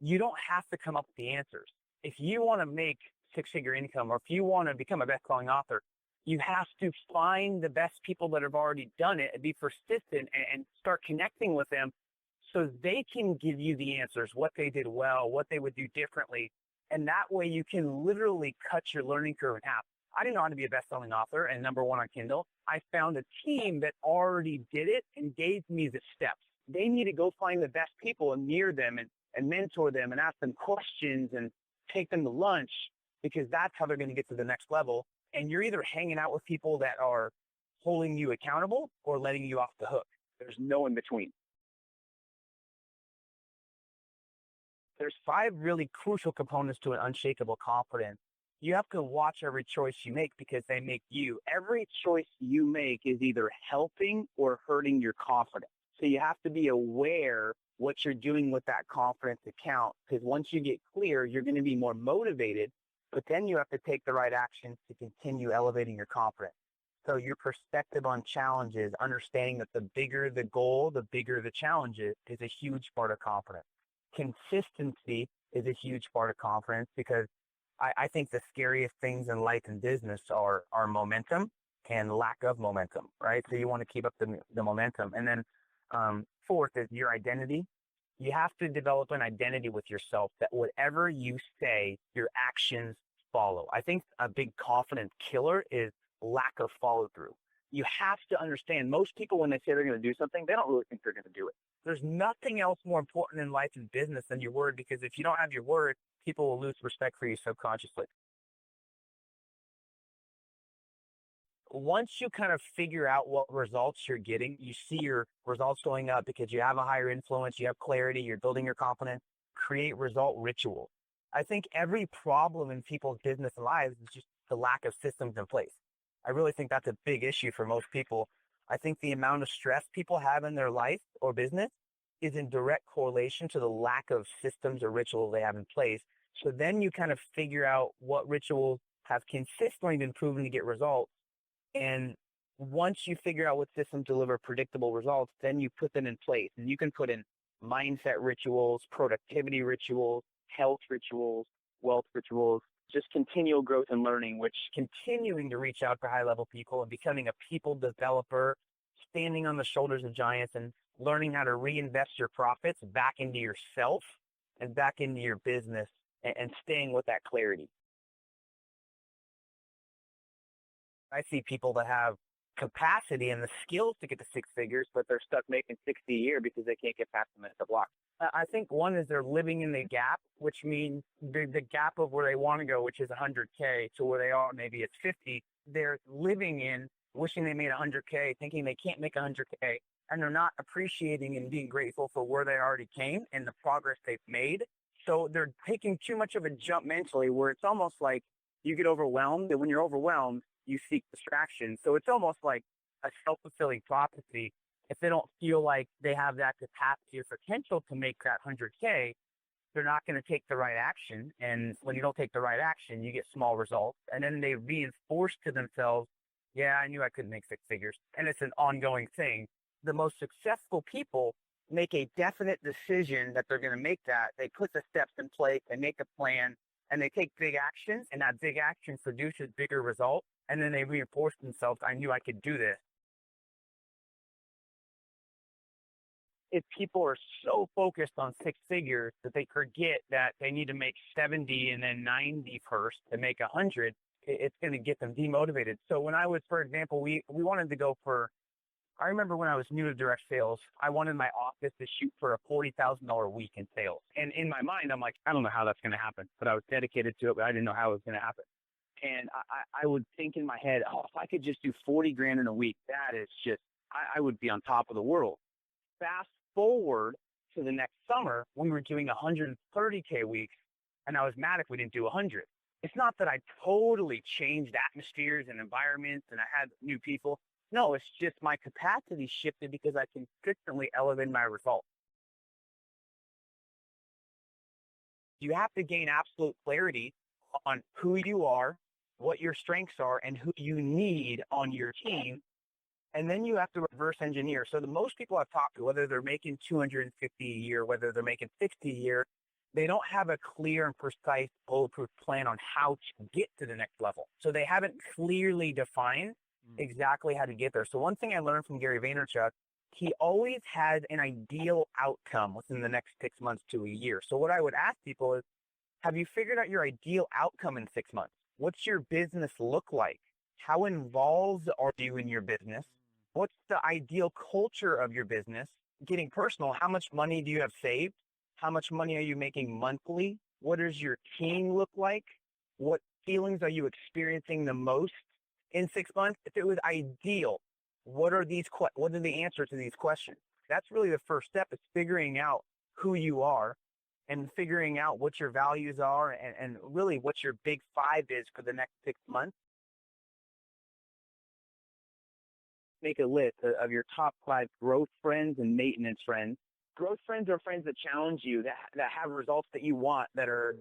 you don't have to come up with the answers. If you want to make six-figure income, or if you want to become a best-selling author, you have to find the best people that have already done it and be persistent and start connecting with them so they can give you the answers, what they did well, what they would do differently. And that way you can literally cut your learning curve in half. I didn't know how to be a best-selling author and #1 on Kindle. I found a team that already did it and gave me the steps. They need to go find the best people and near them and mentor them and ask them questions and take them to lunch, because that's how they're going to get to the next level. And you're either hanging out with people that are holding you accountable or letting you off the hook. There's no in between. There's 5 really crucial components to an unshakable confidence. You have to watch every choice you make because they make you. Every choice you make is either helping or hurting your confidence. So you have to be aware what you're doing with that confidence account, because once you get clear, you're going to be more motivated, but then you have to take the right actions to continue elevating your confidence. So your perspective on challenges, understanding that the bigger the goal, the bigger the challenge is a huge part of confidence. Consistency is a huge part of confidence, because I think the scariest things in life and business are momentum and lack of momentum, right? So you want to keep up the momentum. And then 4th is your identity. You have to develop an identity with yourself that whatever you say, your actions follow. I think a big confidence killer is lack of follow through. You have to understand, most people, when they say they're going to do something, they don't really think they're going to do it. There's nothing else more important in life and business than your word, because if you don't have your word, people will lose respect for you subconsciously. Once you kind of figure out what results you're getting, you see your results going up because you have a higher influence, you have clarity, you're building your confidence, create result ritual. I think every problem in people's business lives is just the lack of systems in place. I really think that's a big issue for most people. I think the amount of stress people have in their life or business is in direct correlation to the lack of systems or rituals they have in place. So then you kind of figure out what rituals have consistently been proven to get results. And once you figure out what systems deliver predictable results, then you put them in place. And you can put in mindset rituals, productivity rituals, health rituals, wealth rituals, just continual growth and learning, which continuing to reach out to high-level people and becoming a people developer, standing on the shoulders of giants and learning how to reinvest your profits back into yourself and back into your business, and staying with that clarity. I see people that have capacity and the skills to get to 6 figures, but they're stuck making 60 a year because they can't get past the mental block. I think one is they're living in the gap, which means the gap of where they want to go, which is 100K, to where they are, maybe it's 50. They're living in wishing they made 100K, thinking they can't make 100K, and they're not appreciating and being grateful for where they already came and the progress they've made. So they're taking too much of a jump mentally, where it's almost like you get overwhelmed, and when you're overwhelmed, you seek distraction. So it's almost like a self-fulfilling prophecy. If they don't feel like they have that capacity or potential to make that 100K, they're not going to take the right action. And when you don't take the right action, you get small results. And then they reinforce to themselves, yeah, I knew I couldn't make 6 figures. And it's an ongoing thing. The most successful people make a definite decision that they're going to make that. They put the steps in place, they make a plan, and they take big actions. And that big action produces bigger results. And then they reinforce themselves, I knew I could do this. If people are so focused on 6 figures that they forget that they need to make 70 and then 90 first to make 100, it's going to get them demotivated. So when I was, for example, we wanted to go for, I remember when I was new to direct sales, I wanted my office to shoot for a $40,000 a week in sales. And in my mind, I'm like, I don't know how that's going to happen, but I was dedicated to it, but I didn't know how it was going to happen. And I would think in my head, oh, if I could just do 40 grand in a week, that is just, I would be on top of the world. Fast forward to the next summer, we were doing 130K weeks, and I was mad if we didn't do 100. It's not that I totally changed atmospheres and environments and I had new people. No, it's just my capacity shifted because I consistently elevated my results. You have to gain absolute clarity on who you are, what your strengths are, and who you need on your team. And then you have to reverse engineer. So the most people I've talked to, whether they're making 250 a year, whether they're making 60 a year, they don't have a clear and precise bulletproof plan on how to get to the next level. So they haven't clearly defined exactly how to get there. So one thing I learned from Gary Vaynerchuk, he always had an ideal outcome within the next 6 months to a year. So what I would ask people is, have you figured out your ideal outcome in 6 months? What's your business look like? How involved are you in your business? What's the ideal culture of your business? Getting personal, how much money do you have saved? How much money are you making monthly? What does your team look like? What feelings are you experiencing the most in 6 months? If it was ideal, what are the answers to these questions? That's really the first step, is figuring out who you are and figuring out what your values are and really what your big five is for the next 6 months. Make a list of your top 5 growth friends and maintenance friends. Growth friends are friends that challenge you, that have results that you want, that are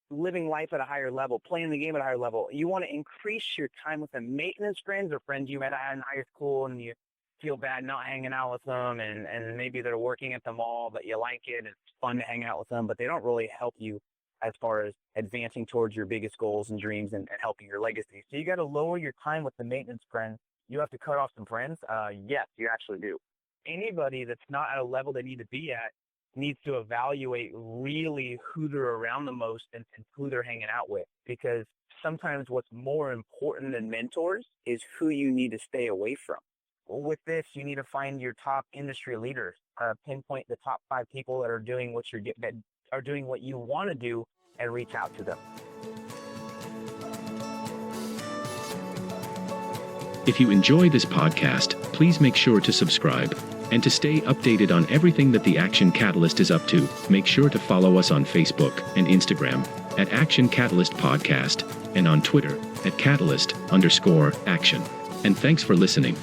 living life at a higher level, playing the game at a higher level. You want to increase your time with them. Maintenance friends are friends you met in high school and you feel bad not hanging out with them, and maybe they're working at the mall, but you like it. It's fun to hang out with them, but they don't really help you as far as advancing towards your biggest goals and dreams and helping your legacy. So you got to lower your time with the maintenance friends. You have to cut off some friends. Yes, you actually do. Anybody that's not at a level they need to be at needs to evaluate really who they're around the most and who they're hanging out with, because sometimes what's more important than mentors is who you need to stay away from. Well, with this, you need to find your top industry leaders, pinpoint the top 5 people that are doing what you want to do, and reach out to them. If you enjoy this podcast, please make sure to subscribe. And to stay updated on everything that the Action Catalyst is up to, make sure to follow us on Facebook and Instagram at Action Catalyst Podcast and on Twitter at Catalyst_Action. And thanks for listening.